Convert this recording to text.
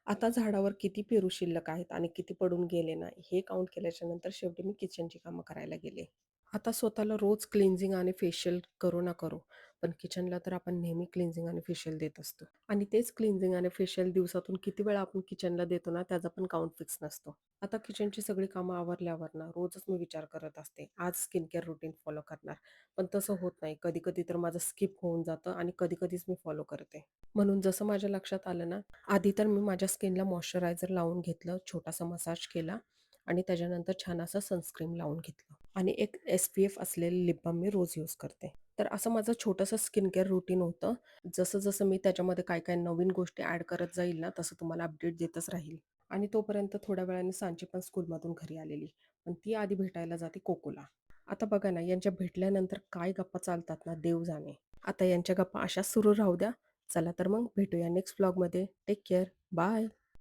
आता झाडावर किती पेरू शिल्लक आहेत आणि किती पडून गेले नाही हे काउंट केल्याच्या नंतर शेवटी मी किचनची कामं करायला गेले. आता स्वतःला रोज क्लिन्झिंग आणि फेशियल करू ना करू, पण किचनला तर आपण नेहमी क्लिन्झिंग आणि फेशियल देत असतो. आणि तेच क्लिन्झिंग आणि फेशियल दिवसातून किती वेळा आपण किचनला देतो ना, त्याचा पण काउंट फिक्स नसतो. आता किचनची सगळी कामं आवरल्यावर ना, रोजच मी विचार करत असते, आज स्किन केअर रुटीन फॉलो करणार. पण तसं होत नाही. कधी-कधी तर माझं स्किप होऊन जातं आणि कधी-कधीच मी फॉलो करते. म्हणून जसं माझ्या लक्षात आलं ना, आधी तर मी माझ्या स्किनला मॉइश्चरायझर लावून घेतलं, छोटासा मसाज केला आणि त्याच्यानंतर छान असं सनस्क्रीन लावून घेतलं आणि एक SPF असलेलं लिप बाल्म मी रोज यूज करते. तर असं माझं छोटंसं स्किन केअर रुटीन होतं. जसं-जसं मी त्याच्यामध्ये काय-काय नवीन गोष्टी ॲड करत जाईल ना, तसं तुम्हाला अपडेट देतच राहील. आणि तोपर्यंत थोड्या वेळाने सांची पण स्कूलमधून घरी आलेली. पण ती आधी भेटायला जाते कोकोला. आता बघा ना, यांच्या भेटल्यानंतर काय गप्पा चालतात ना, देव जाणे. आता यांच्या गप्पा अशाच सुरू राहू द्या. चला तर मग भेटूया नेक्स्ट व्लॉगमध्ये. Take care. बाय.